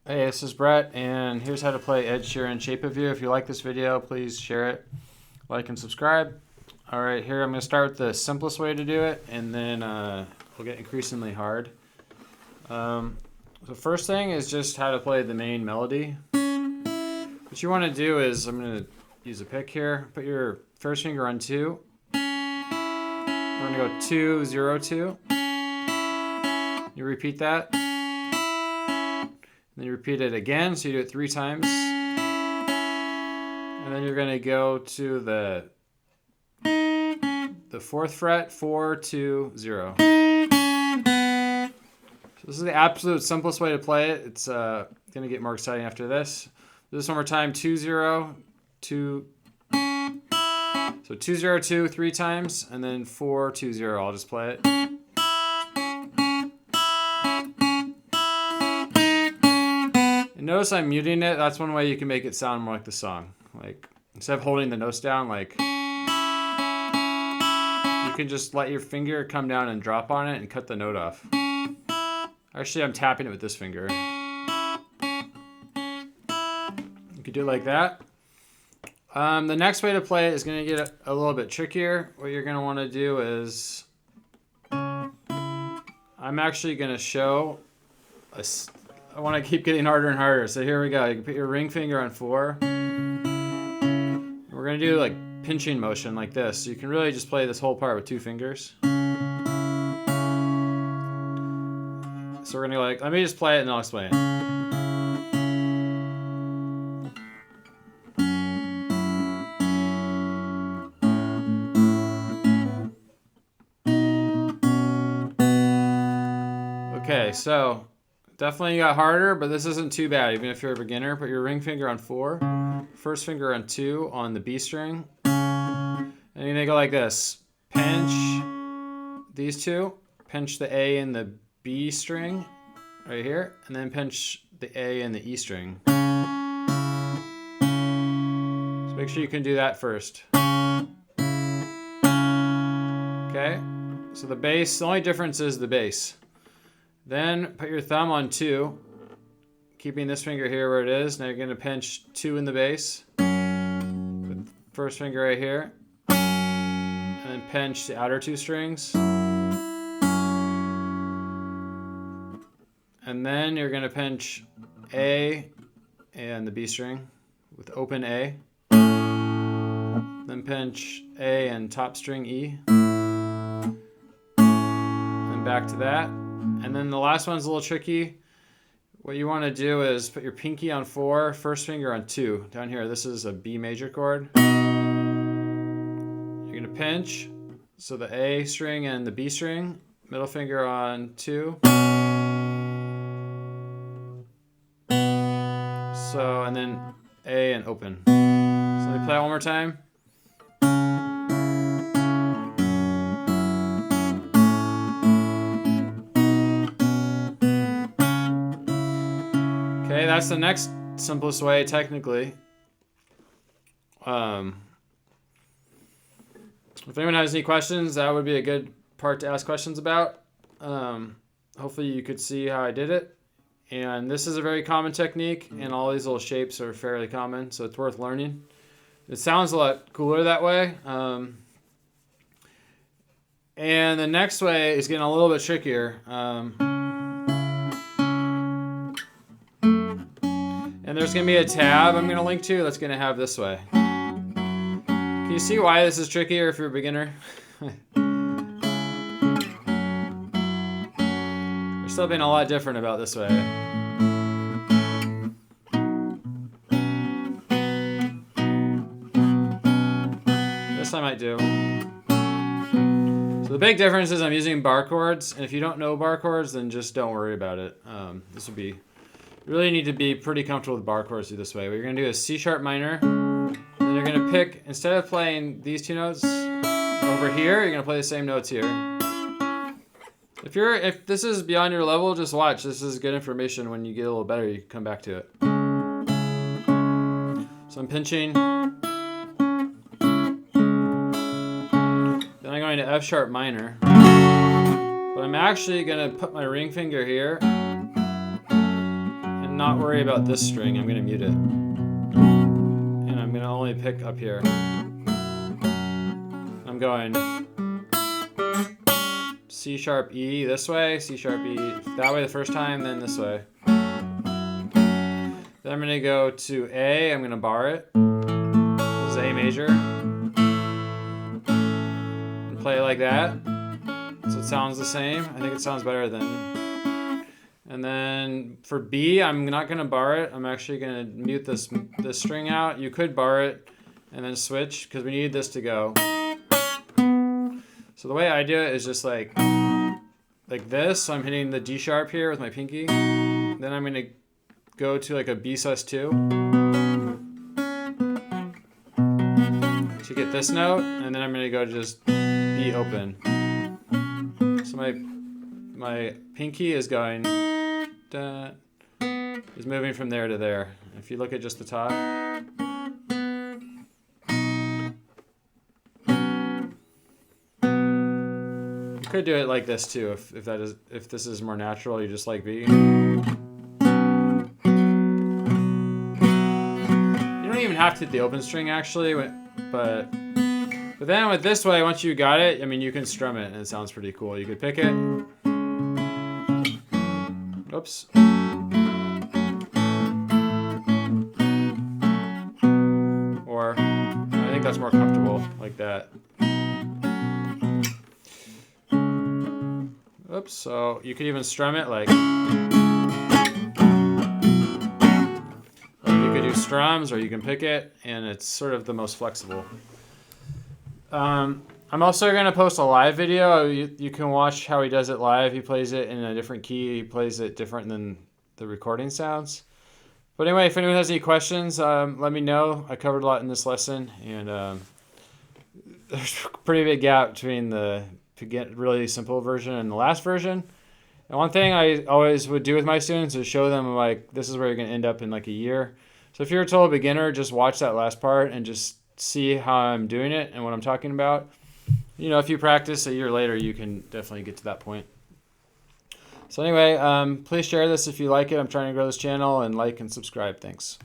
Hey, this is Brett, and here's how to play Ed Sheeran Shape of You. If you like this video, please share it, like, and subscribe. All right, here I'm going to start with the simplest way to do it, and then we'll get increasingly hard. The first thing is just how to play the main melody. What you want to do is, I'm going to use a pick here, put your first finger on 2. We're going to go 2, 0, 2. You repeat that. Then you repeat it again, so you do it 3 times. And then you're going to go to the 4th fret, 4, 2, 0. So this is the absolute simplest way to play it. It's going to get more exciting after this. Do this one more time, 2, 0, 2. So 2, 0, 2, 3 times, and then 4, 2, 0. I'll just play it. Notice I'm muting it. That's one way you can make it sound more like the song. Like, instead of holding the notes down, like, you can just let your finger come down and drop on it and cut the note off. Actually, I'm tapping it with this finger. You could do it like that. The next way to play it is going to get a little bit trickier. What you're going to want to do is, I'm actually going to show I want to keep getting harder and harder. So here we go. You can put your ring finger on 4. We're going to do like pinching motion like this. So you can really just play this whole part with 2 fingers. So we're going to like, let me just play it and I'll explain it. Okay, so definitely got harder, but this isn't too bad. Even if you're a beginner, put your ring finger on 4, first finger on 2 on the B string, and you're gonna go like this. Pinch these 2, pinch the A and the B string right here, and then pinch the A and the E string. So make sure you can do that first. Okay, so the bass, the only difference is the bass. Then put your thumb on 2, keeping this finger here where it is. Now you're going to pinch 2 in the bass. With the first finger right here. And then pinch the outer 2 strings. And then you're going to pinch A and the B string with open A. Then pinch A and top string E. And back to that. And then the last one's a little tricky. What you want to do is put your pinky on 4, first finger on 2. Down here, this is a B major chord. You're going to pinch, so the A string and the B string, middle finger on 2. So, and then A and open. So let me play it one more time. Okay, that's the next simplest way, technically. If anyone has any questions, that would be a good part to ask questions about. Hopefully you could see how I did it. And this is a very common technique, and all these little shapes are fairly common, so it's worth learning. It sounds a lot cooler that way. And the next way is getting a little bit trickier. And there's going to be a tab I'm going to link to that's going to have this way. Can you see why this is trickier if you're a beginner? There's something a lot different about this way. This I might do. So the big difference is I'm using bar chords, and if you don't know bar chords, then just don't worry about it. This would be... You really need to be pretty comfortable with bar chords this way. What you're going to do is C sharp minor. And then you're going to pick, instead of playing these 2 notes over here, you're going to play the same notes here. If this is beyond your level, just watch. This is good information. When you get a little better, you can come back to it. So I'm pinching. Then I'm going to F sharp minor. But I'm actually going to put my ring finger here. not worry about this string. I'm going to mute it. And I'm going to only pick up here. I'm going C sharp E this way, C sharp E that way the first time, then this way. Then I'm going to go to A. I'm going to bar it. This is A major. And play it like that. So it sounds the same. I think it sounds better than. And then for B, I'm not going to bar it. I'm actually going to mute this string out. You could bar it and then switch because we need this to go. So the way I do it is just like this. So I'm hitting the D sharp here with my pinky. Then I'm going to go to like a B sus2 to get this note, and then I'm going to go just B open. So my pinky is going, is moving from there to there. If you look at just the top. You could do it like this too, if this is more natural. You just like B. You don't even have to hit the open string actually, but then with this way, once you got it, I mean, you can strum it and it sounds pretty cool. You could pick it. Oops. Or I think that's more comfortable like that. Oops, so you could even strum it like you could do strums, or you can pick it, and it's sort of the most flexible. I'm also going to post a live video. You can watch how he does it live. He plays it in a different key. He plays it different than the recording sounds. But anyway, if anyone has any questions, let me know. I covered a lot in this lesson, and there's a pretty big gap between the really simple version and the last version. And one thing I always would do with my students is show them like this is where you're going to end up in like a year. So if you're a total beginner, just watch that last part and just see how I'm doing it and what I'm talking about. You know, if you practice a year later, you can definitely get to that point. So anyway, please share this if you like it. I'm trying to grow this channel, and like and subscribe. Thanks.